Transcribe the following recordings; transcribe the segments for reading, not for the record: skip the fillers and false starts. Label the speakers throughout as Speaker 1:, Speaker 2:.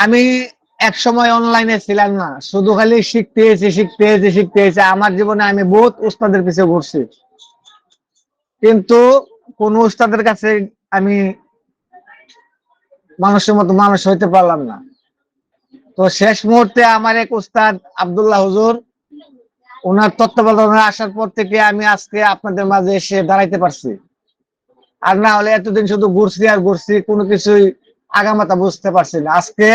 Speaker 1: আমি এক সময় অনলাইনে ছিলাম না, শুধু খালি শিখতে আমার জীবনে আমি বহুত উস্তাদের পিছে ঘুরছি, কিন্তু কোন উস্তাদের কাছে আমি মানুষের মতো মানুষ হইতে পারলাম না। তো শেষ মুহূর্তে আমার এক উস্তাদ আব্দুল্লাহ হুজুর, ওনার তত্ত্বাবধানে আসার পর থেকে আমি আজকে আপনাদের মাঝে এসে দাঁড়াইতে পারছি। আর না হলে এতদিন শুধু ঘুরছি আর ঘুরছি, কোনো কিছুই আগামাতা বুঝতে পারছি না। আজকে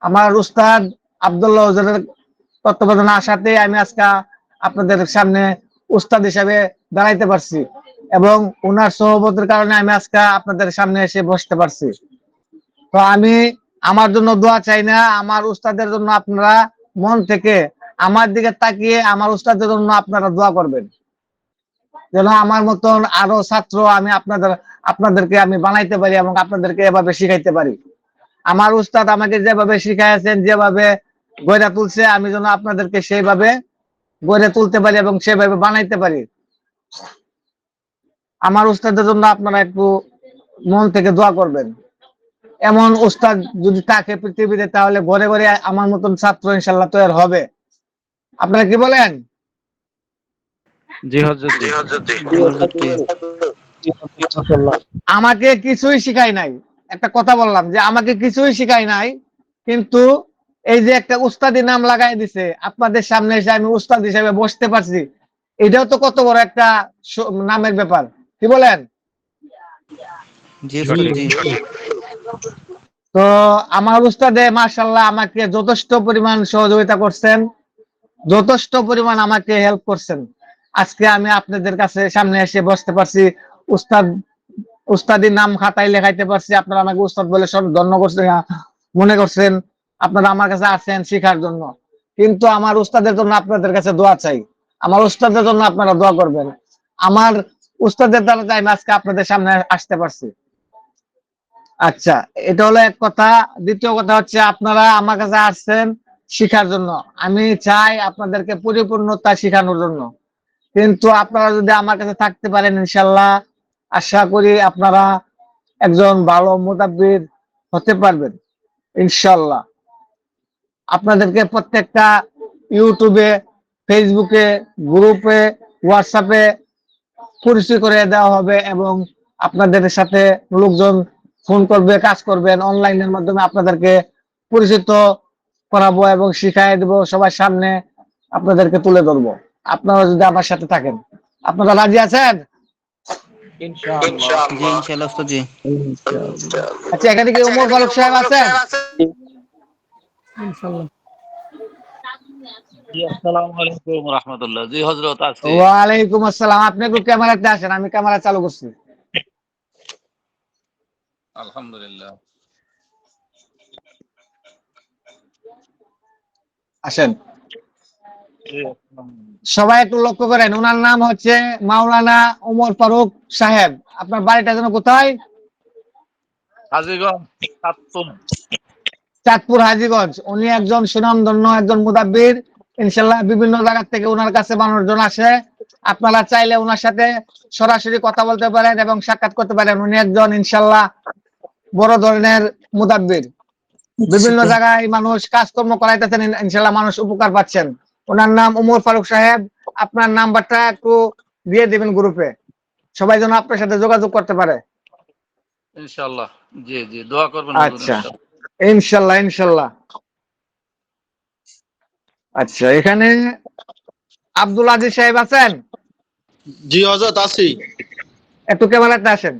Speaker 1: আমার উস্তাদ আব্দুল্লাহ হুজুরের তত্ত্বাবধানে আসাতে আমি আজকে আপনাদের সামনে উস্তাদ হিসাবে দাঁড়াইতে পারছি, এবং ওনার সহবতের কারণে আমি আজকে আপনাদের সামনে এসে বসতে পারছি। তো আমি আমার জন্য দোয়া চাই না, আমার উস্তাদের জন্য আপনারা মন থেকে আমার দিকে তাকিয়ে আমার উস্তাদের জন্য আপনারা দোয়া করবেন, যেন আমার মতন আরো ছাত্র আমি আপনাদেরকে আমি বানাইতে পারি এবং আপনাদেরকে এভাবে শিখাইতে পারি। আমার উস্তাদ আমাকে যেভাবে শিখাইছেন, যেভাবে গড়ে তুলছে, আমি যেন আপনাদেরকে সেইভাবে গড়ে তুলতে পারি এবং সেভাবে বানাইতে পারি। আমার উস্তাদের জন্য আপনারা একটু মন থেকে দোয়া করবেন। এমন উস্তাদ যদি থাকে পৃথিবীতে, তাহলে ঘরে ঘরে আমার মতন ছাত্র ইনশাল্লাহ তৈরি হবে। আপনারা কি বলেন?
Speaker 2: জি হযরত জি।
Speaker 1: আমাকে কিছুই শিখাই নাই, একটা কথা বললাম যে আমাকে কিছুই শিখাই নাই, কিন্তু এই যে একটা উস্তাদি নাম লাগাই দিছে, আপনাদের সামনে এসে আমি উস্তাদ হিসেবে বসতে পারছি, এটাও তো কত বড় একটা নামের ব্যাপার, কি বলেন?
Speaker 3: জি উস্তাদ জি।
Speaker 1: তো আমার উস্তাদে মাশাআল্লাহ আমাকে যথেষ্ট পরিমাণ সহযোগিতা করছেন, যথেষ্ট পরিমাণ আমাকে হেল্প করছেন। আজকে আমি আপনাদের কাছে সামনে এসে বসতে পারছি, উস্তাদ উস্তাদির নাম খাতায় লেখাইতে পারছি, আপনারা আমাকে উস্তাদ বলে সব ধন্য করছেন, মনে করছেন, আপনারা আমার কাছে আসেন শিখার জন্য। কিন্তু আমার উস্তাদের জন্য আপনাদের কাছে দোয়া চাই, আমার উস্তাদের জন্য আপনারা দোয়া করবেন। আমার উস্তাদের দ্বারা আমি আজকে আপনাদের সামনে আসতে পারছি। আচ্ছা, এটা হলো এক কথা। দ্বিতীয় কথা হচ্ছে, আপনারা আমার কাছে আসছেন শিখার জন্য, আমি চাই আপনাদেরকে পরিপূর্ণতা শিখানোর জন্য। কিন্তু আপনারা যদি আমার কাছে থাকতে পারেন, ইনশাল্লাহ আশা করি আপনারা একজন ভালো মুতাব্বির হতে পারবেন ইনশাল্লাহ। আপনাদেরকে প্রত্যেকটা ইউটিউবে, ফেসবুকে, গ্রুপে, হোয়াটসঅ্যাপে পরিচয় করে দেওয়া হবে, এবং আপনাদের সাথে লোকজন ফোন করবে, কাজ করবেন, অনলাইনের মাধ্যমে আপনাদেরকে পরিচিত করাবো এবং শিখাই দেবো, সবার সামনে আপনাদেরকে তুলে ধরবো। আপনারা যদি আমার সাথে থাকেন, আপনারা রাজি আছেন?
Speaker 2: ইনশাআল্লাহ।
Speaker 3: জি ইনশাআল্লাহ উস্তাদ জি।
Speaker 1: আচ্ছা, এখানে কি ওমর ফারুক সাহেব আছেন?
Speaker 2: জি আসসালামু আলাইকুম ওয়া রাহমাতুল্লাহ। জি হযরত আছি।
Speaker 1: ওয়ালাইকুম আসসালাম। আপনি একটু ক্যামেরাতে আসেন, আমি ক্যামেরা চালু করছি।
Speaker 2: আলহামদুলিল্লাহ।
Speaker 1: আসেন,
Speaker 2: জি আসসালামু
Speaker 1: সবাই একটু লক্ষ্য করেন, ওনার নাম হচ্ছে মাওলানা ওমর ফারুক সাহেব। আপনার বাড়িটা যেন কোথায়?
Speaker 2: হাজীগঞ্জ, চাঁদপুর।
Speaker 1: চাঁদপুর হাজীগঞ্জ। উনি একজন সুনামধন্য একজন মুদাব্বির, ইনশাল্লাহ বিভিন্ন জায়গা থেকে ওনার কাছে মানুষজন আসে। আপনারা চাইলে ওনার সাথে সরাসরি কথা বলতে পারেন এবং সাক্ষাৎ করতে পারেন। উনি একজন ইনশাল্লাহ বড় ধরনের মুদাব্বির, বিভিন্ন জায়গায় মানুষ কাজকর্ম করাইতেছেন, ইনশাল্লাহ মানুষ উপকার পাচ্ছেন। ওনার নাম ওমর ফারুক সাহেব। আপনার নাম্বারটা একটু দিয়ে দিবেন গ্রুপে, সবাই যেন আপনার সাথে যোগাযোগ করতে পারে।
Speaker 2: ইনশাআল্লাহ। জি জি, দোয়া করবেন হুজুর
Speaker 1: আচ্ছা,
Speaker 2: ইনশাআল্লাহ।
Speaker 1: ইনশাল্লাহ ইনশাল্লাহ। আচ্ছা, এখানে আব্দুল আজিজ সাহেব আছেন?
Speaker 4: জি হযরত আছি।
Speaker 1: একটু ক্যামেরাতে আসেন।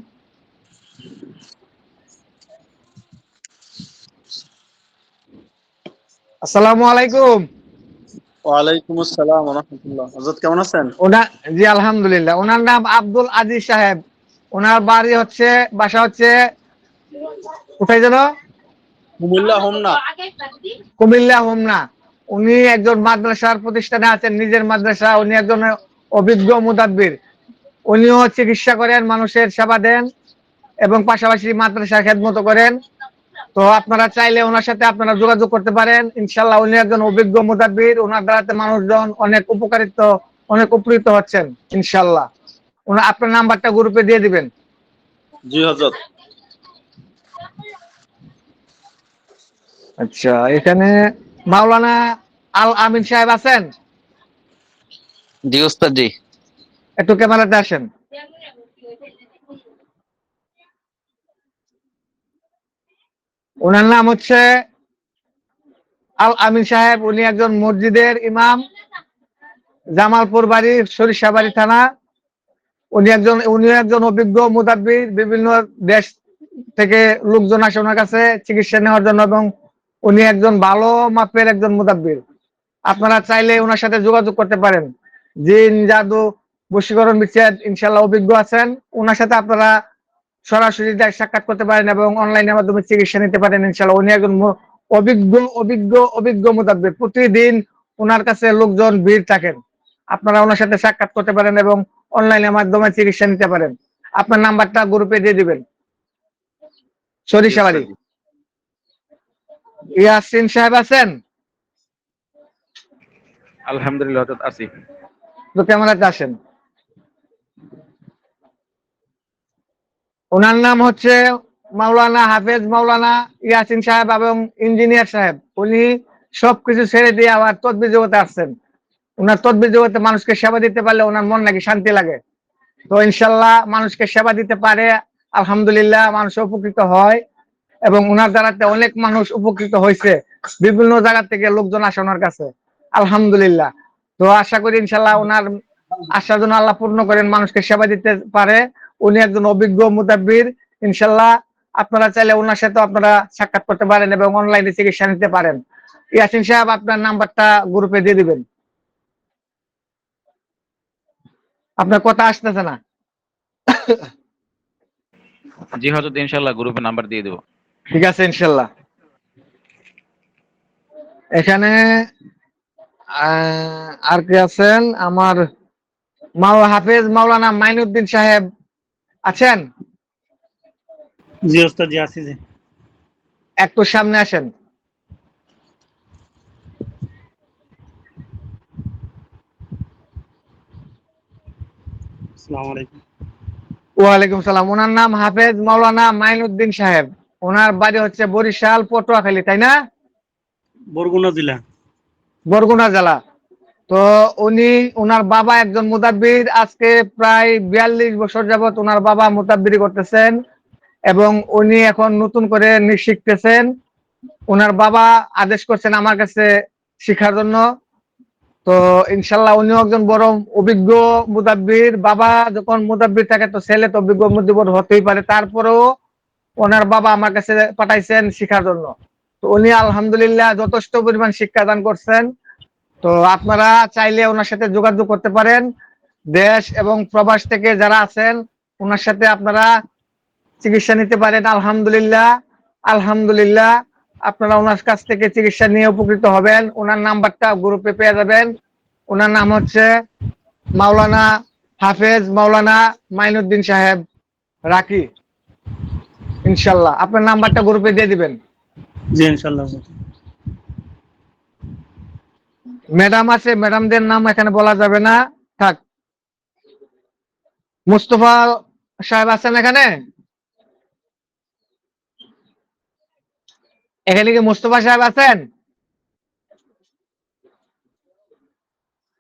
Speaker 1: আসসালামু আলাইকুম।
Speaker 4: ওয়ালাইকুম আসসালাম ওয়া রাহমাতুল্লাহ। হযরত কেমন আছেন?
Speaker 1: ওনার, জি আলহামদুলিল্লাহ, ওনার নাম আব্দুল আজিজ সাহেব। ওনার বাড়ি হচ্ছে, বাসা হচ্ছে কোথায় যেন?
Speaker 4: কুমিল্লা হোমনা।
Speaker 1: কুমিল্লা হোমনা। উনি একজন মাদ্রাসার প্রতিষ্ঠানে আছেন, নিজের মাদ্রাসা। উনি একজন অভিজ্ঞ মুদাব্বির। উনিও চিকিৎসা করেন, মানুষের সেবা দেন এবং পাশাপাশি মাদ্রাসা খেদমত করেন। তো আপনারা চাইলে ওনার সাথে আপনারা যোগাযোগ করতে পারেন। ইনশাল্লাহ উনি একজন অভিজ্ঞ মুদাব্বির, ওনার দ্বারাতে মানুষজন অনেক অনেক উপকৃত হচ্ছেন ইনশাল্লাহ। আপনার নাম্বারটা গ্রুপে দিয়ে দিবেন।
Speaker 4: জি হযরত।
Speaker 1: আচ্ছা, এখানে মাওলানা আল আমিন সাহেব আছেন?
Speaker 5: জি উস্তাদ জি।
Speaker 1: একটু ক্যামেরাতে আসেন। ওনার নাম হচ্ছে আল আমিন সাহেব। উনি একজন মসজিদের ইমাম, জামালপুর বাড়ি, সরিষাবাড়ি থানা। উনি একজন অভিজ্ঞ মুদাব্বির। বিভিন্ন দেশ থেকে লোকজন আসে ওনার কাছে চিকিৎসা নেওয়ার জন্য, এবং উনি একজন ভালো মাপের একজন মুদাব্বির। আপনারা চাইলে ওনার সাথে যোগাযোগ করতে পারেন। জিন, জাদু, বশীকরণ, বিচ্ছেদ ইনশাল্লাহ অভিজ্ঞ আছেন। ওনার সাথে আপনারা সরাসরি সাক্ষাৎ করতে পারেন এবং অনলাইনের মাধ্যমে চিকিৎসা নিতে পারেন ইনশাল্লাহ। উনি একজন অভিজ্ঞ অভিজ্ঞ অভিজ্ঞ মুদাব্বির। প্রতিদিন ওনার কাছে লোকজন ভিড় থাকেন। আপনারা ওনার সাথে সাক্ষাৎ করতে পারেন এবং অনলাইনের মাধ্যমে চিকিৎসা নিতে পারেন। আপনার নাম্বারটা গ্রুপে দিয়ে দিবেন। সরিষাবাড়ি। ইয়াসিন সাহেব আছেন?
Speaker 6: আলহামদুলিল্লাহ আছি।
Speaker 1: তো ক্যামেরাতে আসেন। ওনার নাম হচ্ছে মাওলানা হাফেজ মাওলানা ইয়াসিন সাহেব এবং ইঞ্জিনিয়ার সাহেব। উনি সবকিছু ছেড়ে দিয়ে আবার তদবির জগতে আসছেন। ওনার তদবির জগতে মানুষকে সেবা দিতে পারলে ওনার মন নাকি শান্তি লাগে। তো ইনশাল্লাহ মানুষকে সেবা দিতে পারে, আলহামদুলিল্লাহ মানুষ উপকৃত হয়, এবং ওনার দ্বারাতে অনেক মানুষ উপকৃত হয়েছে। বিভিন্ন জায়গা থেকে লোকজন আসে ওনার কাছে, আলহামদুলিল্লাহ। তো আশা করি ইনশাল্লাহ ওনার আশা যেন আল্লাহ পূর্ণ করেন, মানুষকে সেবা দিতে পারে। উনি একজন অভিজ্ঞ মুদাব্বির। ইনশাল্লাহ আপনারা চাইলে ওনার সাথে আপনারা সাক্ষাৎ করতে পারেন এবং অনলাইনে চিকিৎসা নিতে পারেন। ইয়াসিন সাহেব, আপনার নাম্বারটা গ্রুপে দিয়ে দিবেন। আপনার কথা আসতেছে না।
Speaker 6: জি হযরত, ইনশাআল্লাহ গ্রুপে নাম্বার দিয়ে দেব।
Speaker 1: ঠিক আছে ইনশাল্লাহ। এখানে আর কি আছেন? আমার হাফেজ মাওলানা মাইনুদ্দিন সাহেব আছেন?
Speaker 7: জি ওস্তাদ জি আছি জি।
Speaker 1: একটু সামনে আসেন।
Speaker 7: আসসালামু আলাইকুম।
Speaker 1: ওয়ালাইকুম সালাম। ওনার নাম হাফেজ মাওলানা মাইনুদ্দিন সাহেব। ওনার বাড়ি হচ্ছে বরিশাল পটুয়াখালী, তাই না?
Speaker 7: বরগুনা জেলা।
Speaker 1: বরগুনা জেলা। তো ওনার বাবা একজন মুদাব্বির। আজকে প্রায় 42 বছর যাবত ওনার বাবা মুদাব্বিরি করতেছেন, এবং উনি এখন নতুন করে শিখতেছেন। ওনার বাবা আদেশ করছেন আমার কাছে শিখার জন্য। তো ইনশাল্লাহ উনিও একজন বড় অভিজ্ঞ মুদাব্বির। বাবা যখন মুদাব্বির থাকে তো ছেলে তো অভিজ্ঞ মুদাব্বির হতেই পারে। তারপরেও ওনার বাবা আমার কাছে পাঠাইছেন শিখার জন্য। তো উনি আলহামদুলিল্লাহ যথেষ্ট পরিমাণ শিক্ষাদান করছেন। তো আপনারা চাইলে ওনার সাথে যোগাযোগ করতে পারেন। দেশ এবং প্রবাস থেকে যারা আছেন ওনার সাথে আপনারা চিকিৎসা নিতে পারেন। আলহামদুলিল্লাহ আলহামদুলিল্লাহ আপনারা ওনার কাছ থেকে চিকিৎসা নিয়ে উপকৃত হবেন। ওনার নাম্বারটা গ্রুপে পেয়ে যাবেন। ওনার নাম হচ্ছে মাওলানা হাফেজ মাওলানা মাইনুদ্দিন সাহেব রাকি। ইনশাল্লাহ আপনার নাম্বারটা গ্রুপে দিয়ে দিবেন।
Speaker 7: জি ইনশাআল্লাহ।
Speaker 1: ম্যাডাম আছে, ম্যাডামদের নাম এখানে বলা যাবে না, থাক। মুস্তফা সাহেব আছেন এখানে? এখানে কি মুস্তফা সাহেব আছেন?